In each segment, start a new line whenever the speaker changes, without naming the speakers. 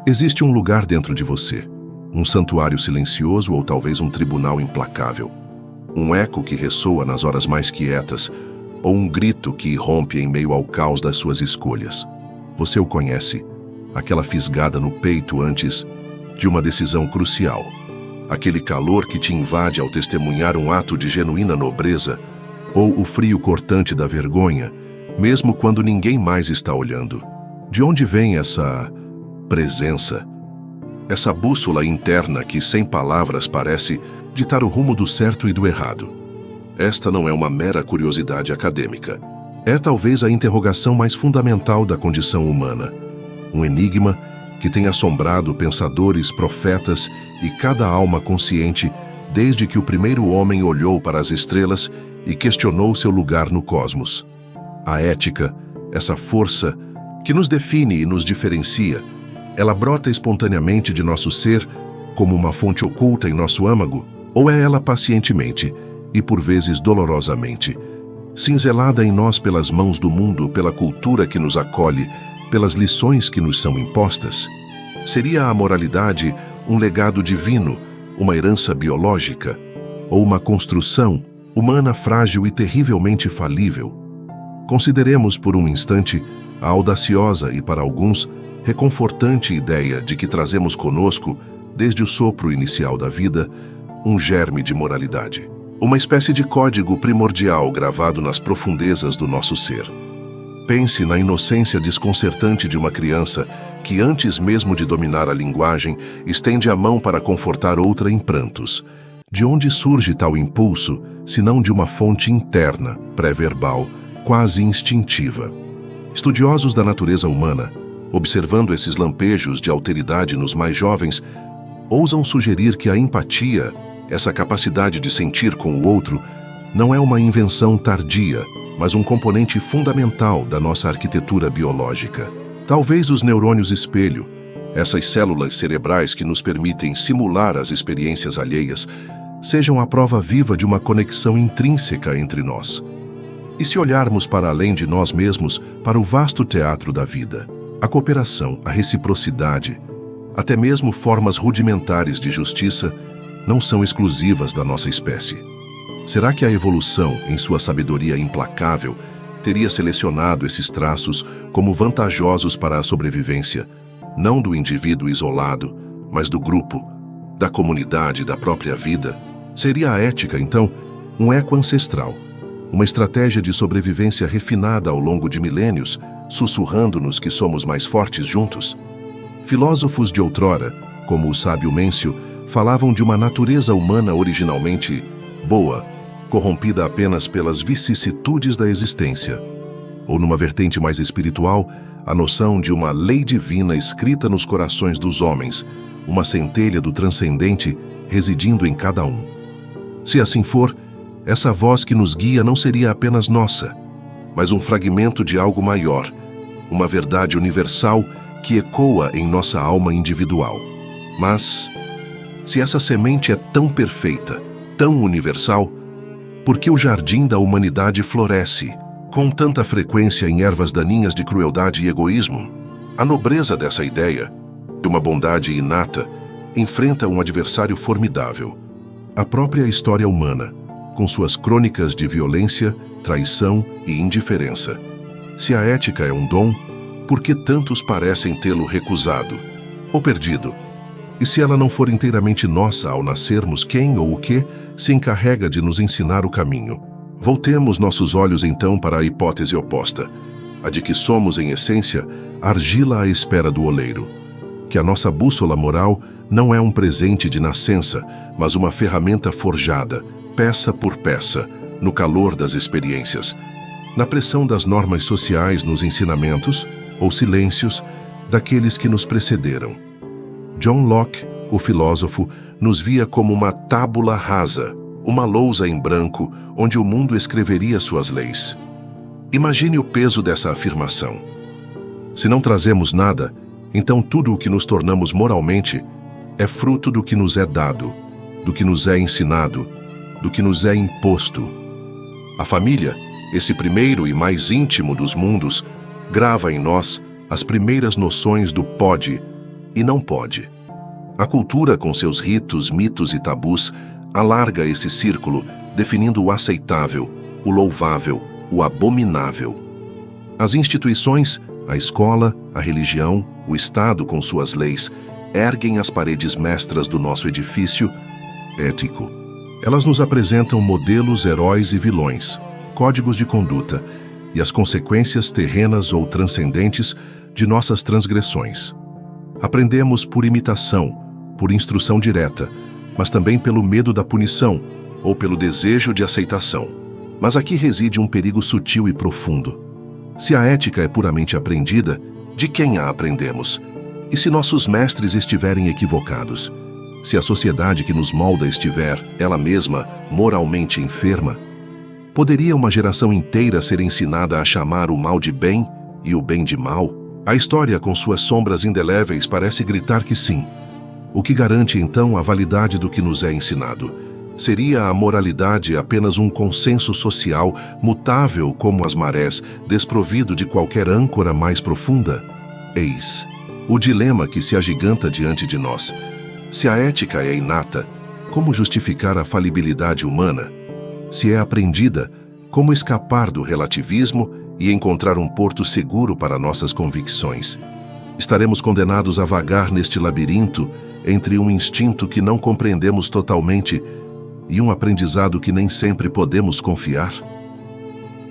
Existe um lugar dentro de você, um santuário silencioso ou talvez um tribunal implacável. Um eco que ressoa nas horas mais quietas, ou um grito que irrompe em meio ao caos das suas escolhas. Você o conhece, aquela fisgada no peito antes de uma decisão crucial. Aquele calor que te invade ao testemunhar um ato de genuína nobreza, ou o frio cortante da vergonha, mesmo quando ninguém mais está olhando. De onde vem essa presença? Essa bússola interna que, sem palavras, parece ditar o rumo do certo e do errado. Esta não é uma mera curiosidade acadêmica. É talvez a interrogação mais fundamental da condição humana. Um enigma que tem assombrado pensadores, profetas e cada alma consciente desde que o primeiro homem olhou para as estrelas e questionou seu lugar no cosmos. A ética, essa força que nos define e nos diferencia, ela brota espontaneamente de nosso ser como uma fonte oculta em nosso âmago, ou é ela pacientemente, e por vezes dolorosamente, cinzelada em nós pelas mãos do mundo, pela cultura que nos acolhe, pelas lições que nos são impostas? Seria a moralidade um legado divino, uma herança biológica, ou uma construção humana frágil e terrivelmente falível? Consideremos por um instante a audaciosa e, para alguns, reconfortante ideia de que trazemos conosco, desde o sopro inicial da vida, um germe de moralidade. Uma espécie de código primordial gravado nas profundezas do nosso ser. Pense na inocência desconcertante de uma criança que, antes mesmo de dominar a linguagem, estende a mão para confortar outra em prantos. De onde surge tal impulso, senão de uma fonte interna, pré-verbal, quase instintiva? Estudiosos da natureza humana, observando esses lampejos de alteridade nos mais jovens, ousam sugerir que a empatia, essa capacidade de sentir com o outro, não é uma invenção tardia, mas um componente fundamental da nossa arquitetura biológica. Talvez os neurônios espelho, essas células cerebrais que nos permitem simular as experiências alheias, sejam a prova viva de uma conexão intrínseca entre nós. E se olharmos para além de nós mesmos, para o vasto teatro da vida, a cooperação, a reciprocidade, até mesmo formas rudimentares de justiça, não são exclusivas da nossa espécie. Será que a evolução, em sua sabedoria implacável, teria selecionado esses traços como vantajosos para a sobrevivência, não do indivíduo isolado, mas do grupo, da comunidade, da própria vida? Seria a ética, então, um eco ancestral, uma estratégia de sobrevivência refinada ao longo de milênios, sussurrando-nos que somos mais fortes juntos? Filósofos de outrora, como o sábio Mêncio, falavam de uma natureza humana originalmente boa, corrompida apenas pelas vicissitudes da existência. Ou, numa vertente mais espiritual, a noção de uma lei divina escrita nos corações dos homens, uma centelha do transcendente residindo em cada um. Se assim for, essa voz que nos guia não seria apenas nossa, mas um fragmento de algo maior, uma verdade universal que ecoa em nossa alma individual. Mas, se essa semente é tão perfeita, tão universal, por que o jardim da humanidade floresce com tanta frequência em ervas daninhas de crueldade e egoísmo? A nobreza dessa ideia, de uma bondade inata, enfrenta um adversário formidável: a própria história humana, com suas crônicas de violência, traição e indiferença. Se a ética é um dom, por que tantos parecem tê-lo recusado ou perdido? E se ela não for inteiramente nossa ao nascermos, quem ou o que se encarrega de nos ensinar o caminho? Voltemos nossos olhos então para a hipótese oposta, a de que somos, em essência, argila à espera do oleiro. Que a nossa bússola moral não é um presente de nascença, mas uma ferramenta forjada, peça por peça, no calor das experiências, na pressão das normas sociais, nos ensinamentos ou silêncios daqueles que nos precederam. John Locke, o filósofo, nos via como uma tábula rasa, uma lousa em branco onde o mundo escreveria suas leis. Imagine o peso dessa afirmação. Se não trazemos nada, então tudo o que nos tornamos moralmente é fruto do que nos é dado, do que nos é ensinado, do que nos é imposto. A família, esse primeiro e mais íntimo dos mundos, grava em nós as primeiras noções do pode, e não pode. A cultura, com seus ritos, mitos e tabus, alarga esse círculo, definindo o aceitável, o louvável, o abominável. As instituições, a escola, a religião, o Estado com suas leis, erguem as paredes mestras do nosso edifício ético. Elas nos apresentam modelos, heróis e vilões, códigos de conduta e as consequências terrenas ou transcendentes de nossas transgressões. Aprendemos por imitação, por instrução direta, mas também pelo medo da punição ou pelo desejo de aceitação. Mas aqui reside um perigo sutil e profundo. Se a ética é puramente aprendida, de quem a aprendemos? E se nossos mestres estiverem equivocados? Se a sociedade que nos molda estiver, ela mesma, moralmente enferma? Poderia uma geração inteira ser ensinada a chamar o mal de bem e o bem de mal? A história, com suas sombras indeléveis, parece gritar que sim. O que garante, então, a validade do que nos é ensinado? Seria a moralidade apenas um consenso social, mutável como as marés, desprovido de qualquer âncora mais profunda? Eis o dilema que se agiganta diante de nós. Se a ética é inata, como justificar a falibilidade humana? Se é aprendida, como escapar do relativismo e encontrar um porto seguro para nossas convicções? Estaremos condenados a vagar neste labirinto entre um instinto que não compreendemos totalmente e um aprendizado que nem sempre podemos confiar?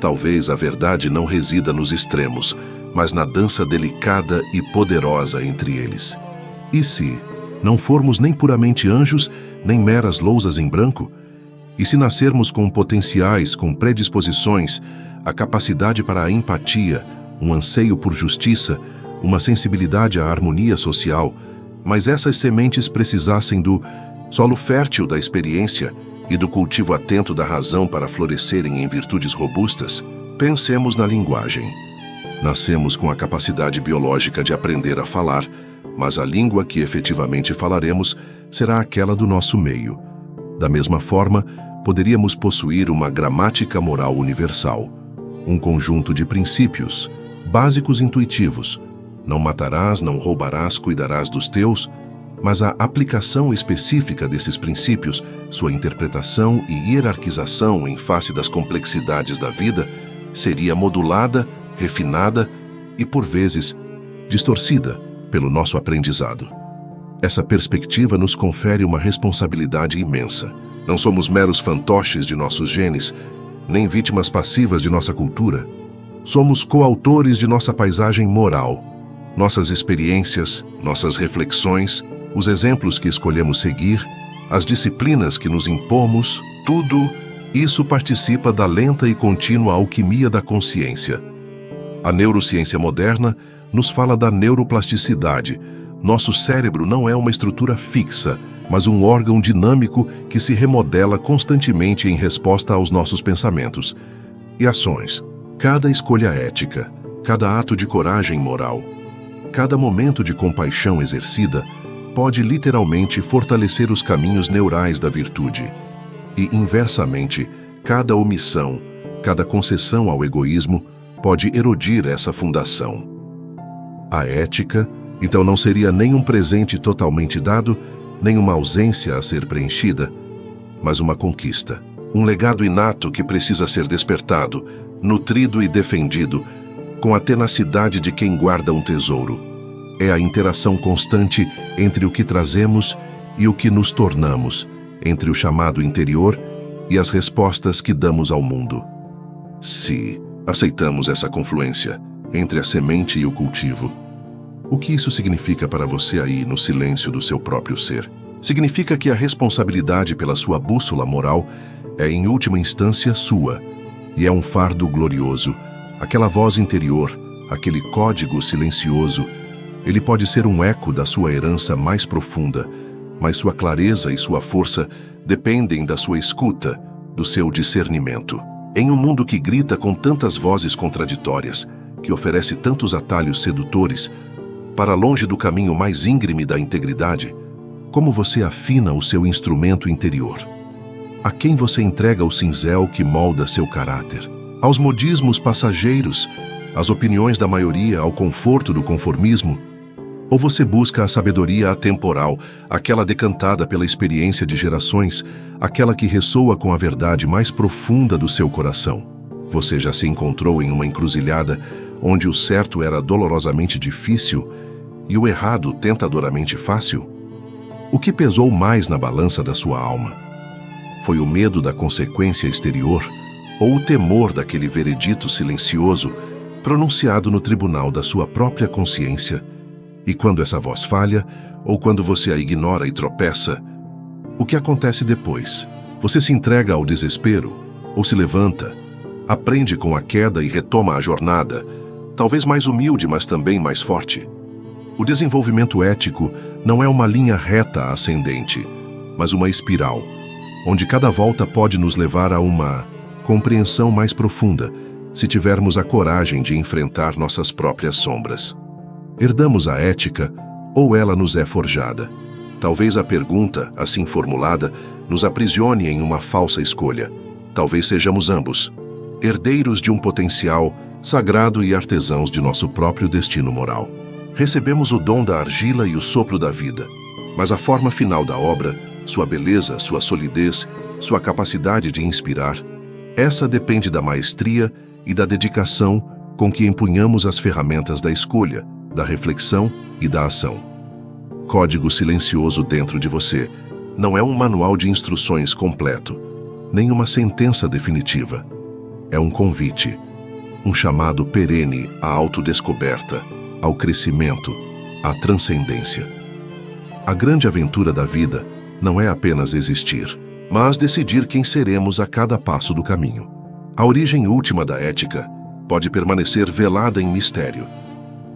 Talvez a verdade não resida nos extremos, mas na dança delicada e poderosa entre eles. E se não formos nem puramente anjos, nem meras lousas em branco? E se nascermos com potenciais, com predisposições, a capacidade para a empatia, um anseio por justiça, uma sensibilidade à harmonia social, mas essas sementes precisassem do solo fértil da experiência e do cultivo atento da razão para florescerem em virtudes robustas? Pensemos na linguagem. Nascemos com a capacidade biológica de aprender a falar, mas a língua que efetivamente falaremos será aquela do nosso meio. Da mesma forma, poderíamos possuir uma gramática moral universal, um conjunto de princípios, básicos intuitivos. Não matarás, não roubarás, cuidarás dos teus, mas a aplicação específica desses princípios, sua interpretação e hierarquização em face das complexidades da vida, seria modulada, refinada e, por vezes, distorcida pelo nosso aprendizado. Essa perspectiva nos confere uma responsabilidade imensa. Não somos meros fantoches de nossos genes, nem vítimas passivas de nossa cultura. Somos coautores de nossa paisagem moral. Nossas experiências, nossas reflexões, os exemplos que escolhemos seguir, as disciplinas que nos impomos, tudo isso participa da lenta e contínua alquimia da consciência. A neurociência moderna nos fala da neuroplasticidade. Nosso cérebro não é uma estrutura fixa, mas um órgão dinâmico que se remodela constantemente em resposta aos nossos pensamentos e ações. Cada escolha ética, cada ato de coragem moral, cada momento de compaixão exercida pode literalmente fortalecer os caminhos neurais da virtude. E, inversamente, cada omissão, cada concessão ao egoísmo pode erodir essa fundação. A ética, então, não seria nem um presente totalmente dado, nem uma ausência a ser preenchida, mas uma conquista, um legado inato que precisa ser despertado, nutrido e defendido, com a tenacidade de quem guarda um tesouro. É a interação constante entre o que trazemos e o que nos tornamos, entre o chamado interior e as respostas que damos ao mundo. Se aceitamos essa confluência entre a semente e o cultivo, o que isso significa para você aí no silêncio do seu próprio ser? Significa que a responsabilidade pela sua bússola moral é, em última instância, sua, e é um fardo glorioso, aquela voz interior, aquele código silencioso. Ele pode ser um eco da sua herança mais profunda, mas sua clareza e sua força dependem da sua escuta, do seu discernimento. Em um mundo que grita com tantas vozes contraditórias, que oferece tantos atalhos sedutores, para longe do caminho mais íngreme da integridade, como você afina o seu instrumento interior? A quem você entrega o cinzel que molda seu caráter? Aos modismos passageiros, às opiniões da maioria, ao conforto do conformismo? Ou você busca a sabedoria atemporal, aquela decantada pela experiência de gerações, aquela que ressoa com a verdade mais profunda do seu coração? Você já se encontrou em uma encruzilhada onde o certo era dolorosamente difícil e o errado tentadoramente fácil? O que pesou mais na balança da sua alma? Foi o medo da consequência exterior ou o temor daquele veredito silencioso pronunciado no tribunal da sua própria consciência? E quando essa voz falha, ou quando você a ignora e tropeça, o que acontece depois? Você se entrega ao desespero ou se levanta, aprende com a queda e retoma a jornada, talvez mais humilde, mas também mais forte? O desenvolvimento ético não é uma linha reta ascendente, mas uma espiral, onde cada volta pode nos levar a uma compreensão mais profunda, se tivermos a coragem de enfrentar nossas próprias sombras. Herdamos a ética ou ela nos é forjada? Talvez a pergunta, assim formulada, nos aprisione em uma falsa escolha. Talvez sejamos ambos, herdeiros de um potencial sagrado e artesãos de nosso próprio destino moral. Recebemos o dom da argila e o sopro da vida, mas a forma final da obra, sua beleza, sua solidez, sua capacidade de inspirar, essa depende da maestria e da dedicação com que empunhamos as ferramentas da escolha, da reflexão e da ação. Código silencioso dentro de você não é um manual de instruções completo, nem uma sentença definitiva. É um convite, um chamado perene à autodescoberta, ao crescimento, à transcendência. A grande aventura da vida não é apenas existir, mas decidir quem seremos a cada passo do caminho. A origem última da ética pode permanecer velada em mistério,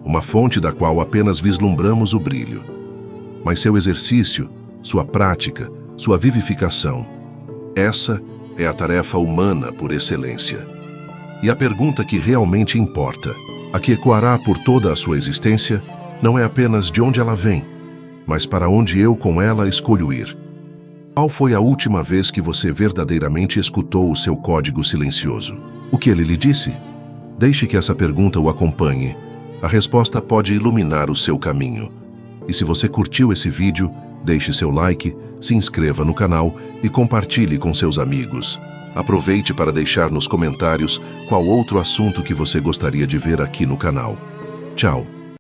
uma fonte da qual apenas vislumbramos o brilho. Mas seu exercício, sua prática, sua vivificação, essa é a tarefa humana por excelência. E a pergunta que realmente importa, a que ecoará por toda a sua existência, não é apenas de onde ela vem, mas para onde eu com ela escolho ir. Qual foi a última vez que você verdadeiramente escutou o seu código silencioso? O que ele lhe disse? Deixe que essa pergunta o acompanhe. A resposta pode iluminar o seu caminho. E se você curtiu esse vídeo, deixe seu like, se inscreva no canal e compartilhe com seus amigos. Aproveite para deixar nos comentários qual outro assunto que você gostaria de ver aqui no canal. Tchau!